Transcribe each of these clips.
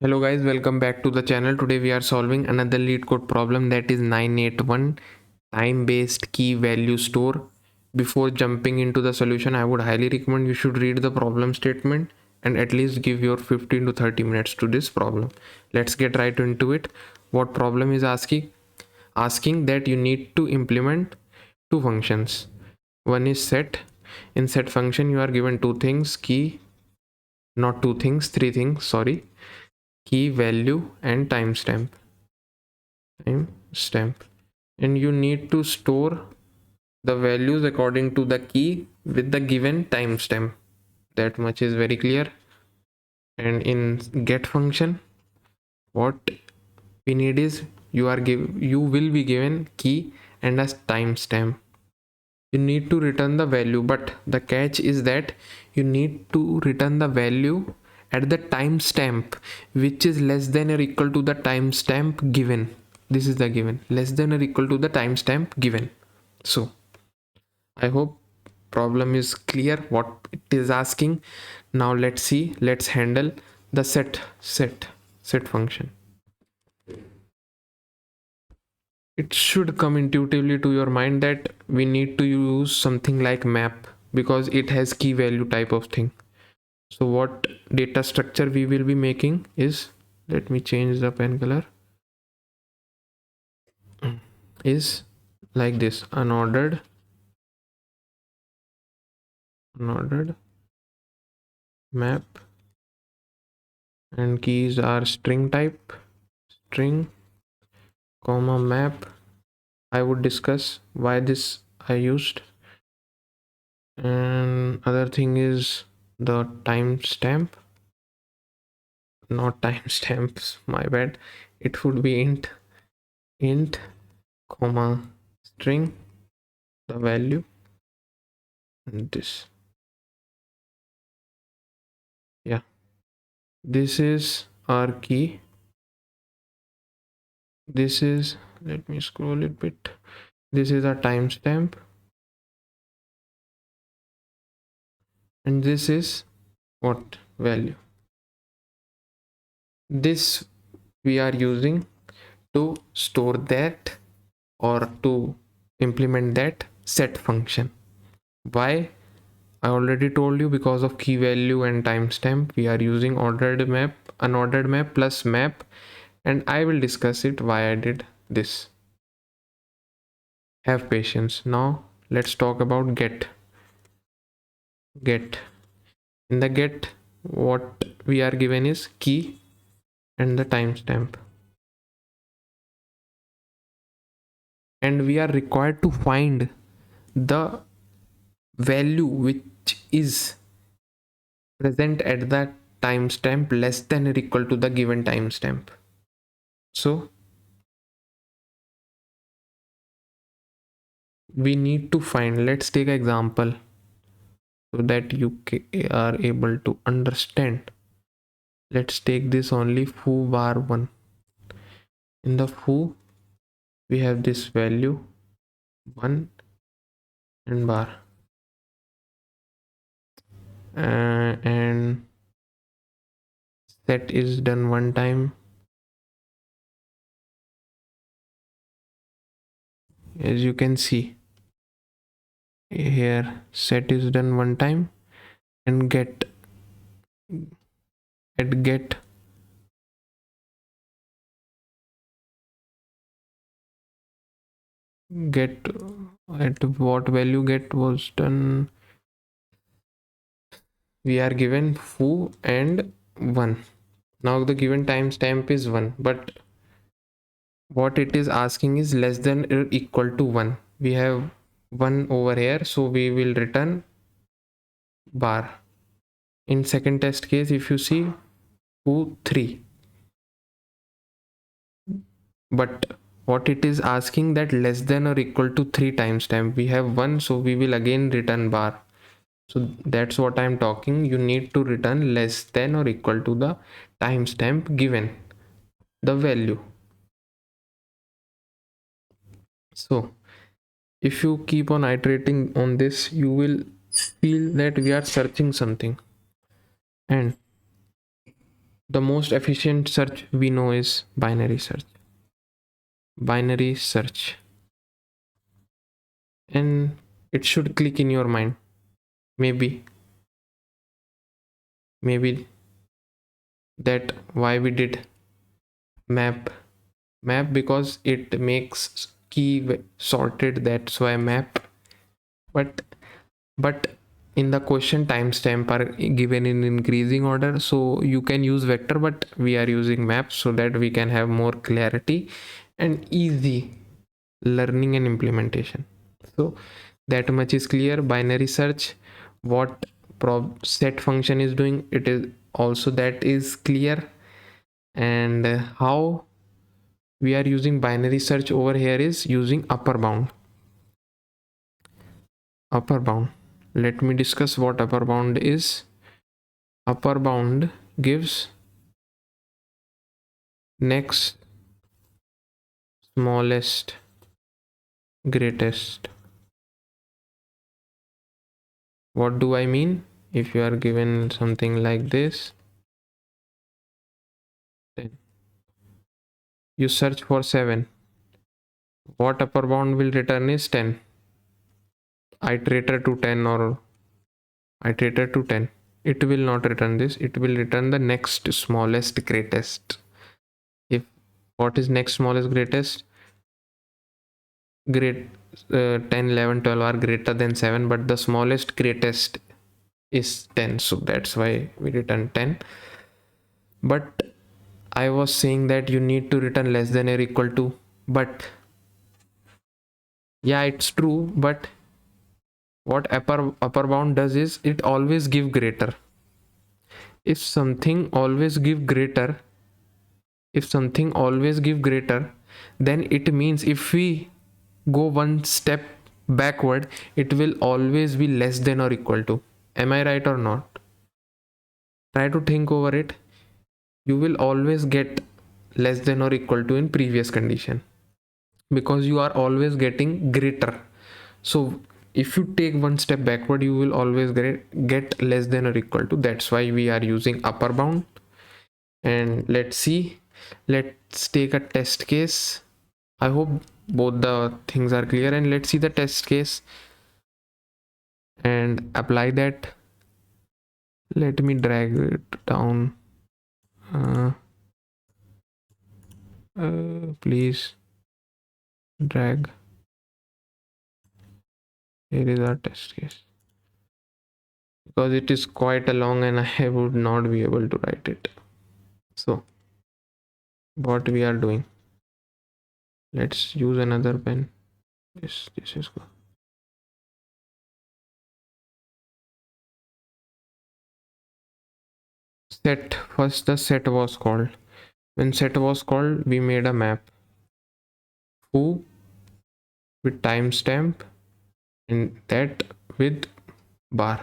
Hello guys, welcome back to the channel. Today we are solving another LeetCode problem, that is 981 time-based key value store. Before jumping into the solution, I would highly recommend you should read the problem statement and at least give your 15 to 30 minutes to this problem. Let's get right into it. What problem is asking? Asking that you need to implement two functions. One is set. In set function you are given two things, key, not two things, three things, sorry, key value and timestamp, and you need to store the values according to the key with the given timestamp. That much is very clear. And in get function, what we need is you will be given key and a timestamp. You need to return the value, but the catch is that you need to return the value at the timestamp which is less than or equal to the timestamp given. This is the given, less than or equal to the timestamp given. So I hope problem is clear what it is asking. Now let's handle the set function. It should come intuitively to your mind that we need to use something like map because it has key value type of thing. So what data structure we will be making is, let me change the pen color, is like this: unordered map, and keys are string type, string comma map. I would discuss why this I used. And other thing is the timestamp, not timestamps, my bad. It would be int comma string, the value, and this. Yeah, this is our key. This is, let me scroll it bit, this is a timestamp, and this is what value. This we are using to store that or to implement that set function. Why? I already told you, because of key value and timestamp we are using unordered map plus map, and I will discuss it why I did this. Have patience. Now let's talk about get. In the get, what we are given is key and the timestamp, and we are required to find the value which is present at the timestamp less than or equal to the given timestamp. So we need to find, let's take an example so that you are able to understand. Let's take this only foo bar 1. In the foo we have this value 1 and bar, and set is done one time. As you can see here, set is done one time, and get at get get at what value get was done, we are given foo and 1. Now the given timestamp is 1, but what it is asking is less than or equal to 1. We have 1 over here, so we will return bar. In second test case, if you see, foo 3, but what it is asking that less than or equal to 3 timestamp, we have 1, so we will again return bar. So that's what I'm talking, you need to return less than or equal to the timestamp given, the value. So if you keep on iterating on this, you will feel that we are searching something, and The most efficient search we know is binary search. Binary search. And it should click in your mind. Maybe that why we did map because it makes key sorted, that's why map. But in the question timestamp are given in increasing order, so you can use vector, but we are using map so that we can have more clarity and easy learning and implementation. So that much is clear. Binary search, what set function is doing, it is also that is clear. And how we are using binary search over here is using upper bound. Let me discuss what upper bound is. Upper bound gives next smallest greatest. What do I mean? If you are given something like this, then you search for 7, what upper bound will return is 10. Iterator to 10 or iterator to 10. It will not return this, it will return the next smallest greatest. If what is next smallest greatest? Great 10, 11, 12 are greater than 7, but the smallest greatest is 10, so that's why we return 10. But I was saying that you need to return less than or equal to, but yeah, it's true, but what upper bound does is it always give greater. If something always give greater, then it means if we go one step backward, it will always be less than or equal to. Am I right or not? Try to think over it. You will always get less than or equal to in previous condition because you are always getting greater. So if you take one step backward, you will always get less than or equal to. That's why we are using upper bound. And let's take a test case. I hope both the things are clear, and let's see the test case and apply that. Let me drag it down. Please drag. Here is our test case because it is quite a long and I would not be able to write it. So what we are doing, let's use another pen. This is good. Set. First the set was called. When set was called, we made a map foo with timestamp and that with bar.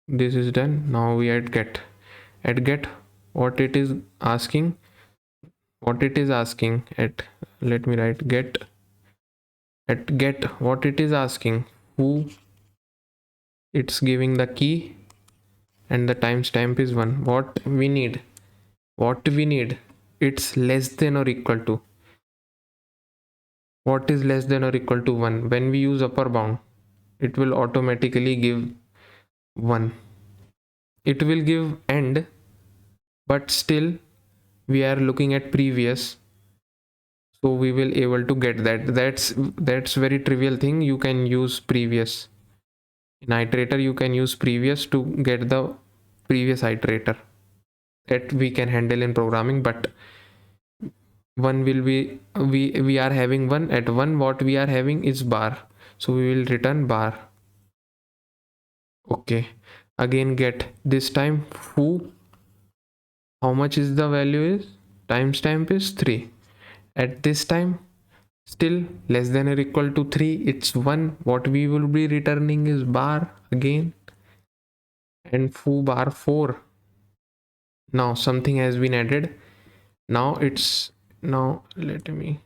This is done. Now we add get. At get, what it is asking, at, let me write get. At get, what it is asking, who, it's giving the key and the timestamp is 1. What we need, it's less than or equal to. What is less than or equal to 1? When we use upper bound, it will automatically give 1. It will give end, but still we are looking at previous, so we will able to get that. That's very trivial thing. You can use previous in iterator. You can use previous to get the previous iterator that we can handle in programming. But one will be, we are having one at one, what we are having is bar, so we will return bar. Okay, again get. This time foo, how much is the value is, timestamp is 3. At this time still less than or equal to 3, it's 1. What we will be returning is bar again, and foo bar 4. Now something has been added. Now it's, now let me,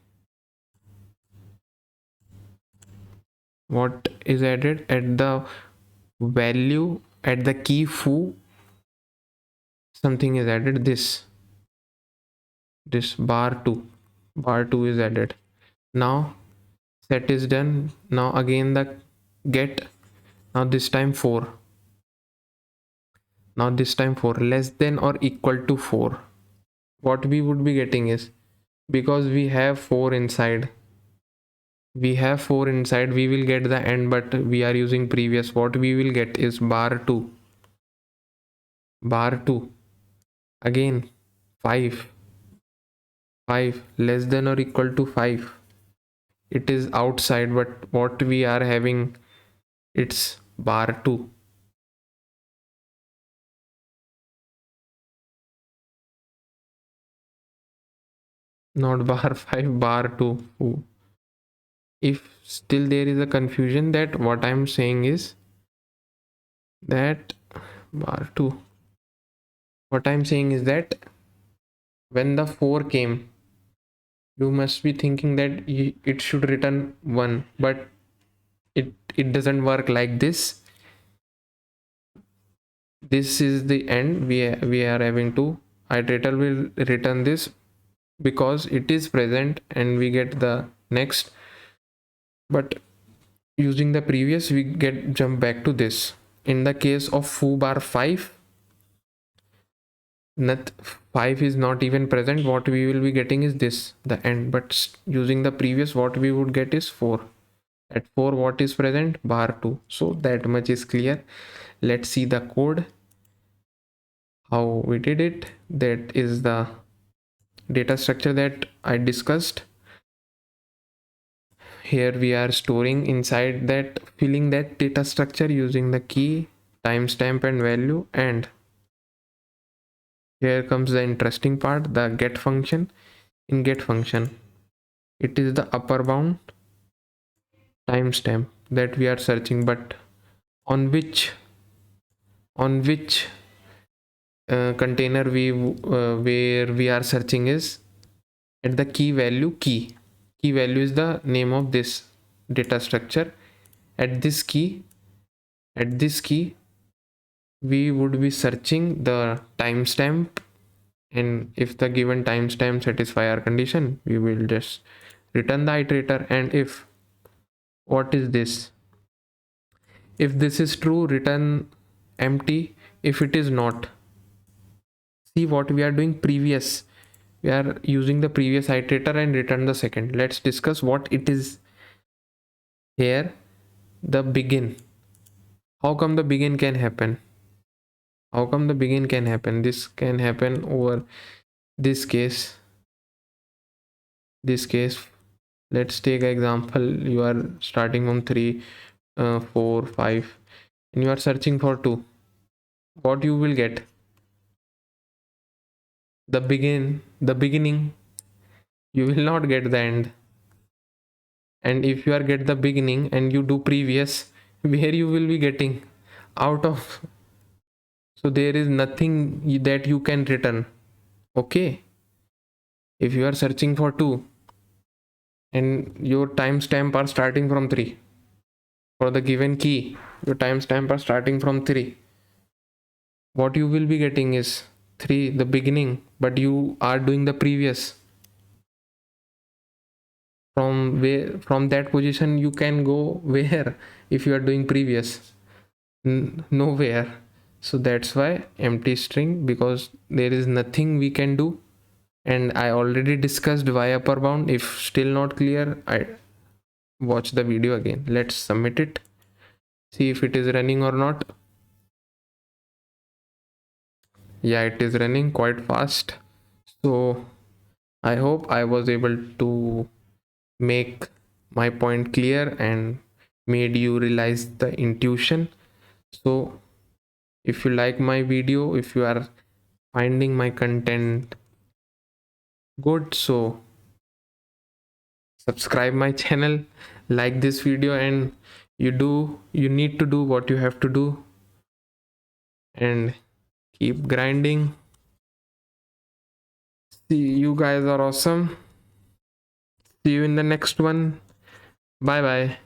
what is added at the value, at the key foo, something is added, this bar 2 is added. Now set is done. Now again the get, now this time 4, now this time 4 less than or equal to 4. What we would be getting is, because we have 4 inside, we will get the end, but we are using previous. What we will get is bar 2 again 5 less than or equal to 5. It is outside, but what we are having, it's bar 2. Not bar 5, bar 2. Ooh. If still there is a confusion, that what I'm saying is that bar 2, what I'm saying is that when the 4 came, you must be thinking that it should return 1, but it doesn't work like this. This is the end. We are having to, iterator will return this because it is present and we get the next, but using the previous we get jump back to this. In the case of foo bar 5, not 5 is not even present. What we will be getting is this, the end, but using the previous, what we would get is 4. At 4, what is present? Bar 2. So that much is clear. Let's see the code, how we did it. That is the data structure that I discussed. Here we are storing inside that, filling that data structure using the key, timestamp and value. And here comes the interesting part, the get function. In get function, it is the upper bound timestamp that we are searching, but on which container where we are searching is at the key value. Key value is the name of this data structure. At this key we would be searching the timestamp, and if the given timestamp satisfy our condition, we will just return the iterator. And if, what is this, if this is true, return empty. If it is not, see what we are doing, previous, we are using the previous iterator and return the second. Let's discuss what it is here. The begin, how come the begin can happen? This can happen over this case. Let's take an example. You are starting from 3, 4, 5 and you are searching for 2. What you will get? The beginning. You will not get the end. And if you are get the beginning and you do previous, where you will be getting? Out of. So there is nothing that you can return. Okay, if you are searching for 2 and your timestamp are starting from 3, for the given key your timestamp are starting from 3, what you will be getting is 3, the beginning, but you are doing the previous. From that position you can go where? If you are doing previous, nowhere. So that's why empty string, because there is nothing we can do. And I already discussed why upper bound. If still not clear, I watch the video again. Let's submit it, see if it is running or not. Yeah, it is running quite fast. So I hope I was able to make my point clear and made you realize the intuition. So if you like my video, if you are finding my content good, so subscribe my channel, like this video, and you need to do what you have to do and keep grinding. See, you guys are awesome. See you in the next one. Bye bye.